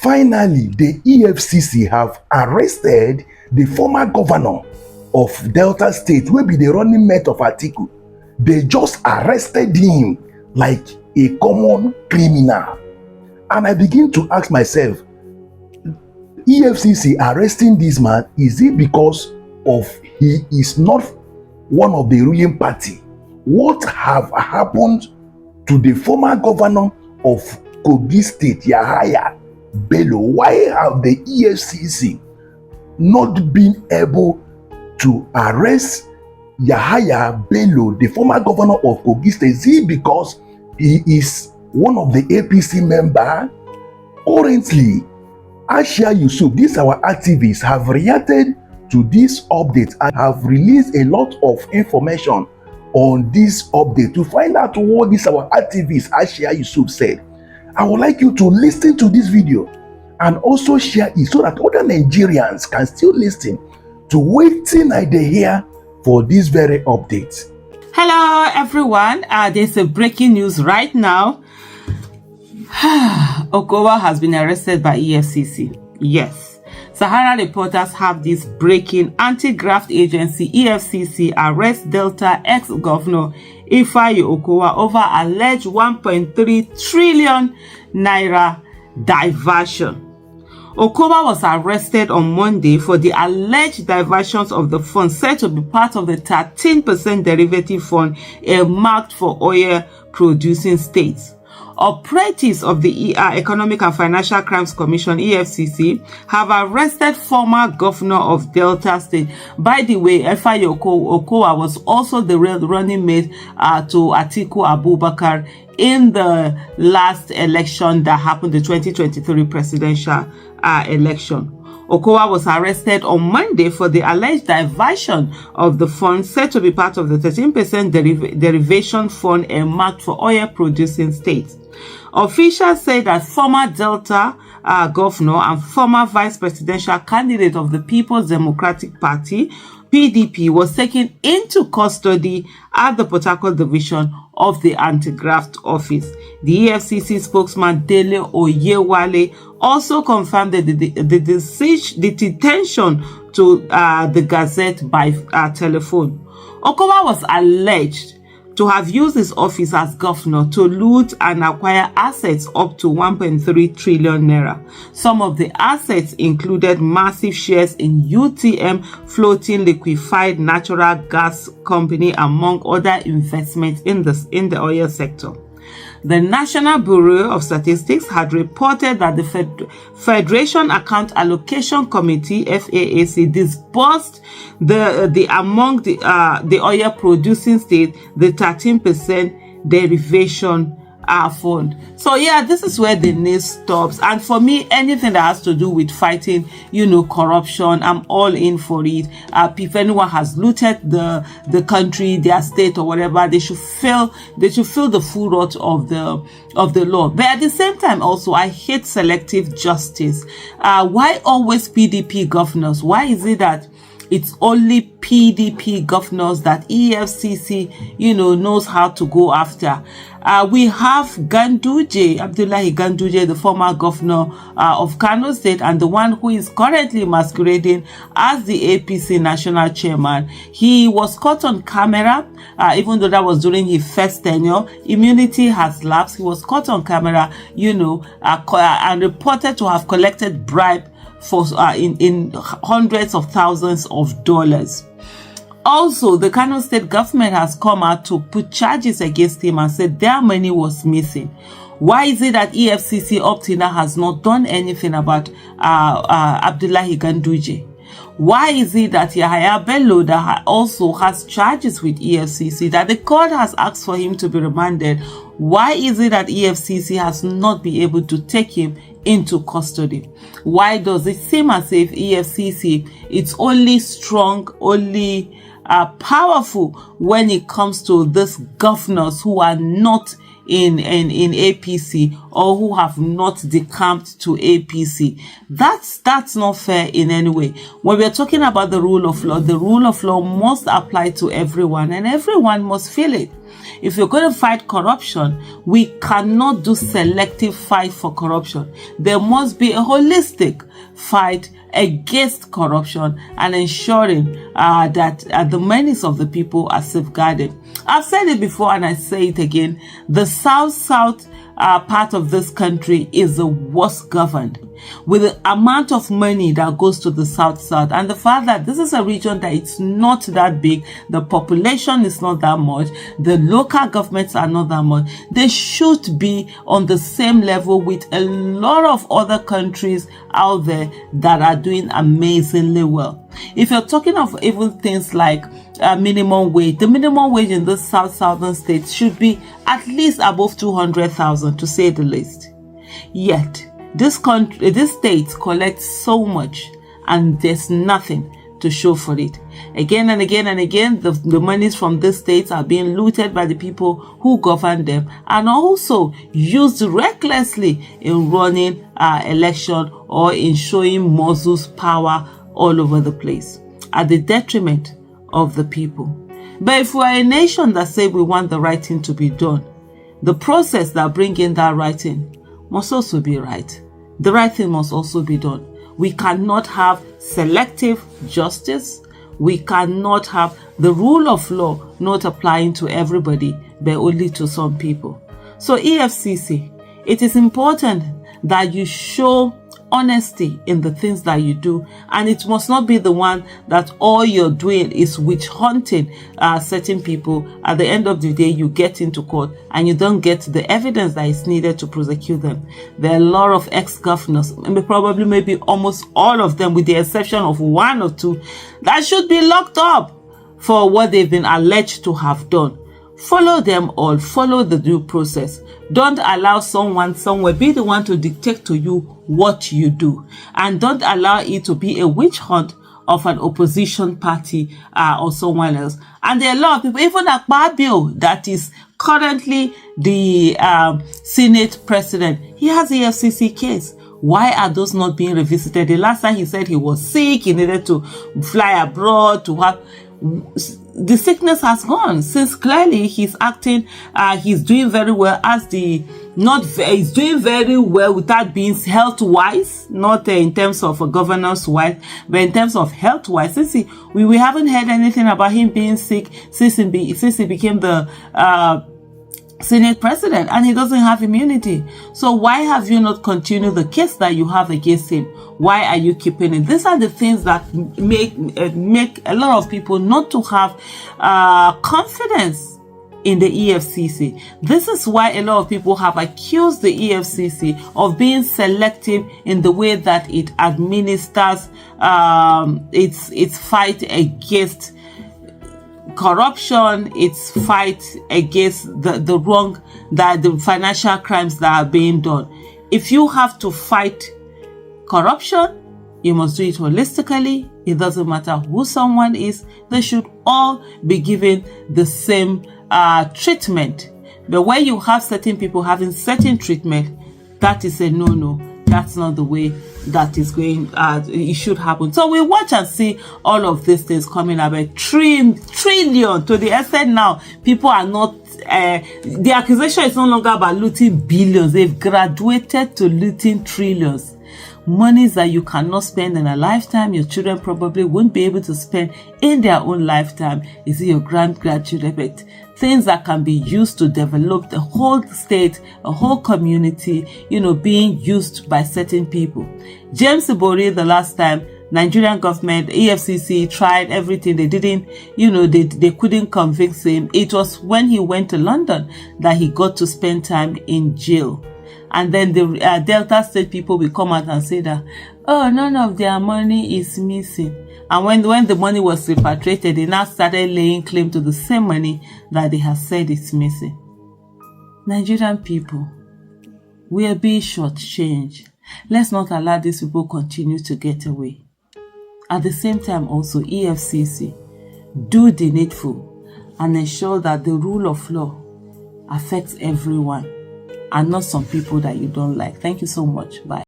finally, the EFCC have arrested the former governor of Delta State, will be the running mate of Atiku. They just arrested him like a common criminal. And I begin to ask myself, EFCC arresting this man, is it because of he is not one of the ruling party? What have happened to the former governor of Kogi State, Yahaya, Bello? Why have the EFCC not been able to arrest Yahaya Bello, the former governor of Kogi State? Is it because he is one of the APC member? Currently, Ashia Yusuf, these our activists, have reacted to this update and have released a lot of information on this update to find out what this our activist Ashia Yusuf said. I would like you to listen to this video and also share it so that other Nigerians can still listen to waiting I dey hear for this very update. Hello everyone, there's a breaking news right now. Okowa has been arrested by EFCC. Yes, Sahara reporters have this breaking. Anti-graft agency EFCC arrests Delta ex-governor Yahaya Okowa over alleged 1.3 trillion naira diversion. Okowa was arrested on Monday for the alleged diversions of the fund said to be part of the 13% derivative fund earmarked for oil-producing states. Operatives of the Economic and Financial Crimes Commission, EFCC, have arrested former governor of Delta State. By the way, Yahaya Okowa was also the running mate to Atiku Abubakar in the last election that happened, the 2023 presidential election. Okowa was arrested on Monday for the alleged diversion of the fund said to be part of the 13% derivation fund earmarked for oil-producing states. Officials say that former Delta governor and former vice presidential candidate of the People's Democratic Party, PDP, was taken into custody at the Port Harcourt division of the anti-graft office. The EFCC spokesman Bello also confirmed the detention to the Gazette by telephone. Okowa was alleged to have used his office as governor to loot and acquire assets up to 1.3 trillion naira. Some of the assets included massive shares in UTM, floating liquefied natural gas company, among other investments in the oil sector. The National Bureau of Statistics had reported that the Federation Account Allocation Committee (FAAC) disbursed among the oil producing states the 13% derivation fund. So yeah, this is where the news stops. And for me, anything that has to do with fighting, corruption, I'm all in for it. If anyone has looted the country, their state, or whatever, they should feel the full wrath of the law. But at the same time, also, I hate selective justice. Why always PDP governors? Why is it that it's only PDP governors that EFCC, knows how to go after? We have Abdullahi Ganduje, the former governor of Kano State, and the one who is currently masquerading as the APC national chairman. He was caught on camera, even though that was during his first tenure. Immunity has lapsed. He was caught on camera, and reported to have collected bribe for in hundreds of thousands of dollars. Also, the Kano State government has come out to put charges against him and said their money was missing. Why is it that EFCC up till now has not done anything about Abdullahi Ganduje? Why is it that Yahaya Bello, that also has charges with EFCC, that the court has asked for him to be remanded? Why is it that EFCC has not been able to take him into custody? Why does it seem as if EFCC is only strong, only powerful when it comes to these governors who are not in APC or who have not decamped to APC. That's not fair in any way. When we're talking about the rule of law must apply to everyone, and everyone must feel it. If you're going to fight corruption, we cannot do selective fight for corruption. There must be a holistic fight against corruption and ensuring that the monies of the people are safeguarded. I've said it before and I say it again. The South part of this country is the worst governed, with the amount of money that goes to the South, and the fact that this is a region that it's not that big, the population is not that much, the local governments are not that much. They should be on the same level with a lot of other countries out there that are doing amazingly well. If you're talking of even things like minimum wage, the minimum wage in the southern states should be at least above 200,000, to say the least. Yet this state collects so much and there's nothing to show for it. Again and again and again, the monies from these states are being looted by the people who govern them and also used recklessly in running election or in showing muscles power all over the place at the detriment of the people. But if we're a nation that say we want the right thing to be done, the process that bring in that right thing must also be right. The right thing must also be done. We cannot have selective justice. We cannot have the rule of law not applying to everybody, but only to some people. So EFCC, it is important that you show honesty in the things that you do, and it must not be the one that all you're doing is witch hunting certain people. At the end of the day, you get into court and you don't get the evidence that is needed to prosecute them. There are a lot of ex-governors, probably maybe almost all of them with the exception of one or two, that should be locked up for what they've been alleged to have done. Follow them all. Follow the due process. Don't allow someone somewhere be the one to dictate to you what you do. And don't allow it to be a witch hunt of an opposition party or someone else. And there are a lot of people, even Bello, that is currently the Senate president, he has the EFFC case. Why are those not being revisited? The last time he said he was sick, he needed to fly abroad to have... The sickness has gone, since clearly he's acting, he's doing very well he's doing very well without being health-wise, not in terms of governance-wise, but in terms of health-wise. Since we haven't heard anything about him being sick since he became the Senate president, and he doesn't have immunity. So why have you not continued the case that you have against him? Why are you keeping it? These are the things that make a lot of people not to have confidence in the EFCC. This is why a lot of people have accused the EFCC of being selective in the way that it administers its fight against corruption, its fight against the wrong, the financial crimes that are being done. If you have to fight corruption, you must do it holistically. It doesn't matter who someone is. They should all be given the same treatment. But when you have certain people having certain treatment, that is a no-no. That's not the way that is going, it should happen. So we watch and see all of these things coming up. A trillion, to the extent now, people are not, the accusation is no longer about looting billions. They've graduated to looting trillions. Monies that you cannot spend in a lifetime, your children probably won't be able to spend in their own lifetime. Is it your grandchildren? But things that can be used to develop the whole state, a whole community, being used by certain people. James Ibori, the last time, Nigerian government, EFCC tried everything. They didn't, they couldn't convict him. It was when he went to London that he got to spend time in jail. And then the Delta State people will come out and say that, oh, none of their money is missing. And when the money was repatriated, they now started laying claim to the same money that they have said is missing. Nigerian people, we are being shortchanged. Let's not allow these people continue to get away. At the same time also, EFCC, do the needful and ensure that the rule of law affects everyone and not some people that you don't like. Thank you so much. Bye.